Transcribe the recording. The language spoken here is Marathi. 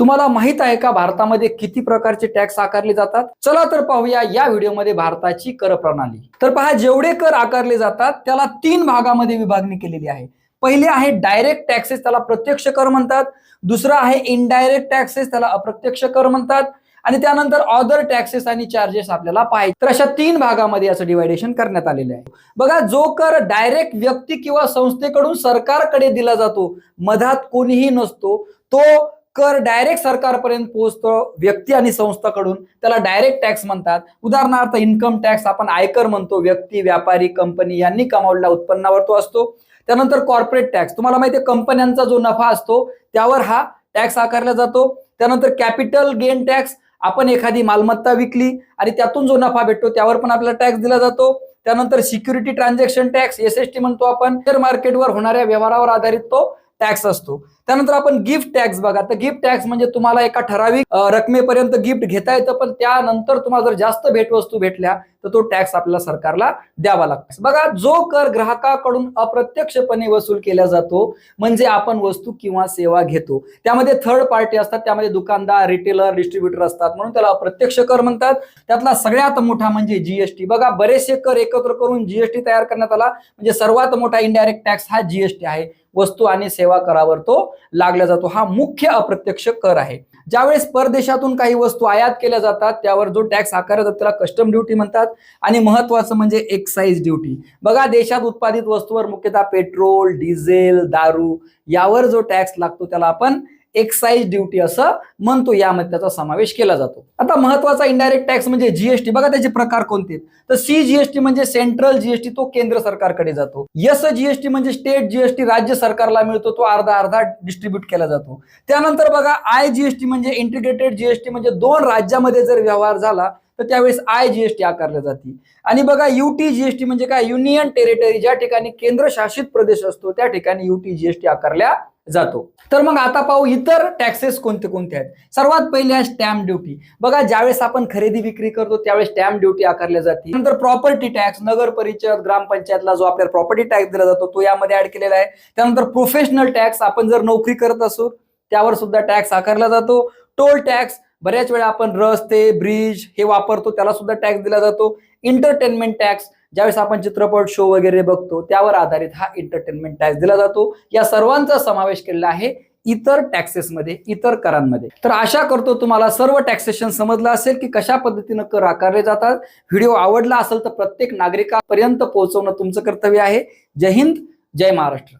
तुम्हाला माहित आहे का भारतामध्ये किती प्रकारचे टॅक्स आकारले जातात? चला तर पाहूया या व्हिडिओमध्ये भारताची कर प्रणाली. तर पहा, जेवढे कर आकारले जातात त्याला 3 भागामध्ये विभागणी केलेली आहे. पहिले आहे डायरेक्ट टॅक्सेस, त्याला प्रत्यक्ष कर म्हणतात. दुसरा आहे इनडायरेक्ट टॅक्सेस, त्याला अप्रत्यक्ष कर म्हणतात. आणि त्यानंतर अदर टॅक्सेस आणि चार्जेस आपल्याला पाहिजे. तर अशा 3 भागामध्ये याचं डिवायडेशन करण्यात आलेलं आहे. बघा, जो कर डायरेक्ट व्यक्ती किंवा संस्थेकडून सरकारकडे दिला जातो, मधात कोणीही नसतो, तो कर डायरेक्ट सरकारपर्यंत पोहोचतो व्यक्ती आणि संस्थाकडून, त्याला डायरेक्ट टॅक्स म्हणतात. उदाहरणार्थ इन्कम टॅक्स आपण आयकर म्हणतो, व्यक्ती, व्यापारी, कंपनी यांनी कमावलेल्या उत्पन्नावर तो असतो. त्यानंतर कॉर्पोरेट टॅक्स, तुम्हाला माहिती आहे कंपन्यांचा जो नफा असतो त्यावर हा टॅक्स आकारला जातो. त्यानंतर कॅपिटल गेन टॅक्स, आपण एखादी मालमत्ता विकली आणि त्यातून जो नफा भेटतो त्यावर पण आपल्याला टॅक्स दिला जातो. त्यानंतर सिक्युरिटी ट्रान्झॅक्शन टॅक्स, एसएसटी म्हणतो आपण, शेअर मार्केटवर होणाऱ्या व्यवहारावर आधारित तो टॅक्स असतो. त्यानंतर आपण गिफ्ट टॅक्स बघा, तर गिफ्ट टॅक्स म्हणजे तुम्हाला एका ठराविक रकमेपर्यंत गिफ्ट घेता येतं, पण त्यानंतर तुम्हाला जर जास्त भेटवस्तू भेटल्या तर तो टॅक्स आपल्याला सरकारला द्यावा लागतो. बघा, जो कर ग्राहकाकडून अप्रत्यक्षपणे वसूल केला जातो म्हणजे आपण वस्तू किंवा सेवा घेतो, त्यामध्ये थर्ड पार्टी असतात, त्यामध्ये दुकानदार, रिटेलर, डिस्ट्रीब्युटर असतात, म्हणून त्याला अप्रत्यक्ष कर म्हणतात. त्यातला सगळ्यात मोठा म्हणजे जीएसटी. बघा, बरेचसे कर एकत्र करून जीएसटी तयार करण्यात आला, म्हणजे सर्वात मोठा इनडायरेक्ट टॅक्स हा जीएसटी आहे. वस्तू आणि सेवा करावर तो लागला जातो. हा मुख्य अप्रत्यक्ष कर आहे. ज्यावेळेस परदेशातून काही वस्तू आयात केल्या जातात त्यावर जो टॅक्स आकारला जातो त्याला कस्टम ड्युटी म्हणतात. आणि महत्वाचं म्हणजे एक्साइज ड्युटी. बघा, देशात उत्पादित वस्तूवर मुख्यतः पेट्रोल, डिझेल, दारू यावर जो टॅक्स लागतो त्याला आपण एक्साइज ड्युटी असं म्हणतो. यामध्ये त्याचा समावेश केला जातो. आता महत्वाचा इनडायरेक्ट टॅक्स म्हणजे जीएसटी. बघा, त्याचे प्रकार कोणते? तर सी जीएसटी म्हणजे सेंट्रल जीएसटी, तो केंद्र सरकारकडे जातो. एस जीएसटी म्हणजे स्टेट जीएसटी, राज्य सरकारला मिळतो, तो अर्धा अर्धा डिस्ट्रीब्यूट केला जातो. त्यानंतर बघा, आय जीएसटी म्हणजे इंटिग्रेटेड जीएसटी, म्हणजे 2 राज्यामध्ये जर व्यवहार झाला तर त्यावेळेस आय जीएसटी आकारल्या जाते. आणि बघा, युटी जीएसटी म्हणजे काय? युनियन टेरिटरी, ज्या ठिकाणी केंद्रशासित प्रदेश असतो त्या ठिकाणी युटी जीएसटी आकारल्या जातो. तर मग आता पाहू इतर टॅक्सेस कोणते कोणते आहेत. सर्वात पहिले आहे स्टॅम्प ड्युटी. बघा, ज्यावेळेस आपण खरेदी विक्री करतो त्यावेळेस स्टॅम्प ड्युटी आकारल्या जाते. नंतर प्रॉपर्टी टॅक्स, नगर परिषद, ग्रामपंचायतला जो आपल्याला प्रॉपर्टी टॅक्स दिला जातो तो यामध्ये ऍड केलेला आहे. त्यानंतर प्रोफेशनल टॅक्स, आपण जर नोकरी करत असू त्यावर सुद्धा टॅक्स आकारला जातो. टोल टॅक्स, बऱ्याच वेळा आपण रस्ते, ब्रिज हे वापरतो त्याला सुद्धा टॅक्स दिला जातो. एंटरटेनमेंट टॅक्स, ज्यावेळेस आपण चित्रपट, शो वगैरे बघतो त्यावर आधारित हा एंटरटेनमेंट टॅक्स दिला जातो. या सर्वांचा समावेश केलेला आहे इतर टॅक्सेसमध्ये, इतर करांमध्ये. तर आशा करतो तुम्हाला सर्व टॅक्सेशन समजलं असेल की कशा पद्धतीनं कर आकारले जातात. व्हिडिओ आवडला असेल तर प्रत्येक नागरिकापर्यंत पोहोचवणं तुमचं कर्तव्य आहे. जय हिंद, जय महाराष्ट्र.